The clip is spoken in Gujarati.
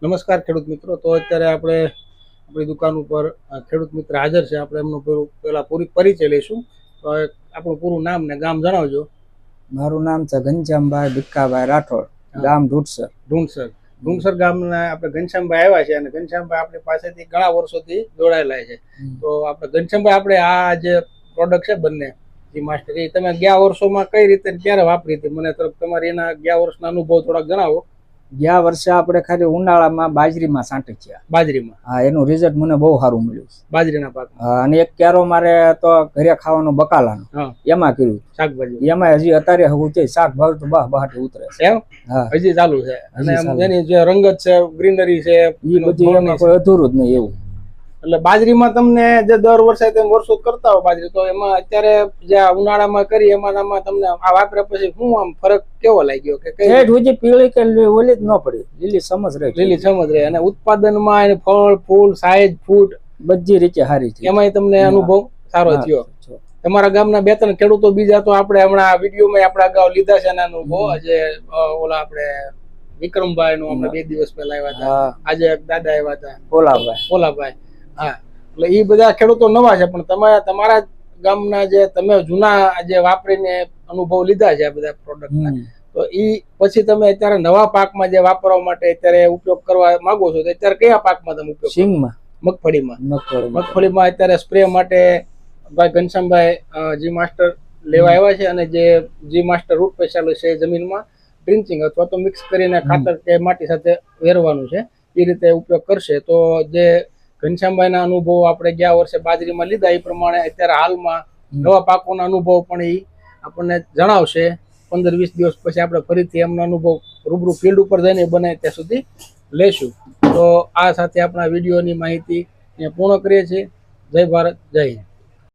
નમસ્કાર ખેડૂત મિત્રો. તો અત્યારે આપણે આપણી દુકાન ઉપર ખેડૂત મિત્ર હાજર છે. આપણે એમનો પહેલા પૂરી પરિચય લઈશું. તો આપણું પૂરું નામ ને ગામ જણાવજો. મારું નામ છે ઘનશ્યામભાઈ ભીખાભાઈ રાઠોડ, ગામ ઢૂંઢસર ગામના આપણે ઘનશ્યામભાઈ આવ્યા છે અને ઘનશ્યામભાઈ આપણી પાસેથી ઘણા વર્ષોથી જોડાયેલા છે. તો આપણે ઘનશ્યામભાઈ, આપણે આ જે પ્રોડક્ટ છે બંને જી માસ્ટર, એ તમે ગયા વર્ષોમાં કઈ રીતે ક્યારે વાપરી હતી? મને તરફ તમારી એના ગયા વર્ષના અનુભવ થોડાક જણાવો. ગયા વર્ષે આપણે ખાલી ઉનાળામાં બાજરીમાં છાંટી છે. બાજરીમાં? હા, એનું રિઝલ્ટ મને બહુ સારું મળ્યું. બાજરીના પાક? હા, અને એક ક્યારો મારે તો ઘરે ખાવાનો બકાલાનો એમાં કર્યું. શાકભાજી એમાં હજી અત્યારે ઉતરે શાકભાજી તો બહાટી ઉતરે છે. એમ? હા, હજી ચાલુ છે. અને એની જે રંગત છે, ગ્રીનરી છે, એ બધી એમાં કોઈ અધૂરું જ નહીં એવું. એટલે બાજરીમાં તમને જે દર વર્ષે તેમ વર્ષો કરતા હોય બાજરી, તો એમાં અત્યારે જે ઉનાળામાં કરી એમાં તમને આ વાપર્યા પછી શું આમ ફરક કેવો લાગ્યો? કે કઈ પીળી કે ઓલી જ ન પડી, લીલી સમજ રહે. લીલી સમજ રહે. અને ઉત્પાદનમાં ફળ, ફૂલ, સાઈઝ, ફૂટ બધી રીતે સારી છે. એમાંય તમને અનુભવ સારો થયો. તમારા ગામના બે ત્રણ ખેડૂતો બીજા તો આપણે હમણાં વિડીયોમાં આપણે અગાઉ લીધા છે એના અનુભવ. આજે ઓલા આપણે વિક્રમભાઈ નું હમણાં 2 દિવસ પહેલા આવ્યા હતા. આજે દાદા આવ્યા હતા, પોલાભાઈ. હા, એટલે એ બધા ખેડૂતો નવા છે, પણ તમારા ગામના જે તમે જૂના જે વાપરીને અનુભવ લીધા છે આ બધા પ્રોડક્ટના, તો એ પછી તમે અત્યારે નવા પાકમાં જે વાપરવા માટે અત્યારે ઉપયોગ કરવા માંગો છો, તો અત્યારે કયા પાકમાં તમે ઉપયોગ? સિંગમાં, મગફળીમાં અત્યારે સ્પ્રે માટે ભાઈ ઘનશ્યામભાઈ જી માસ્ટર લેવા આવ્યા છે. અને જે જી માસ્ટર રૂટ સ્પેશિયાલિસ્ટ છે, જમીનમાં ડ્રિન્ચિંગ અથવા તો મિક્સ કરીને ખાતર કે માટી સાથે વેરવાનું છે, એ રીતે ઉપયોગ કરશે. તો જે ઘનશ્યામભાઈના અનુભવ આપણે ગયા વર્ષે બાજરીમાં લીધા એ પ્રમાણે અત્યારે હાલમાં નવા પાકોના અનુભવ પણ એ આપણને જણાવશે. 15-20 દિવસ પછી આપણે ફરીથી એમનો અનુભવ રૂબરૂ ફિલ્ડ ઉપર જઈને બને ત્યાં સુધી લેશું. તો આ સાથે આપણા વિડીયોની માહિતી પૂર્ણ કરીએ છીએ. જય ભારત, જય હિન્દ.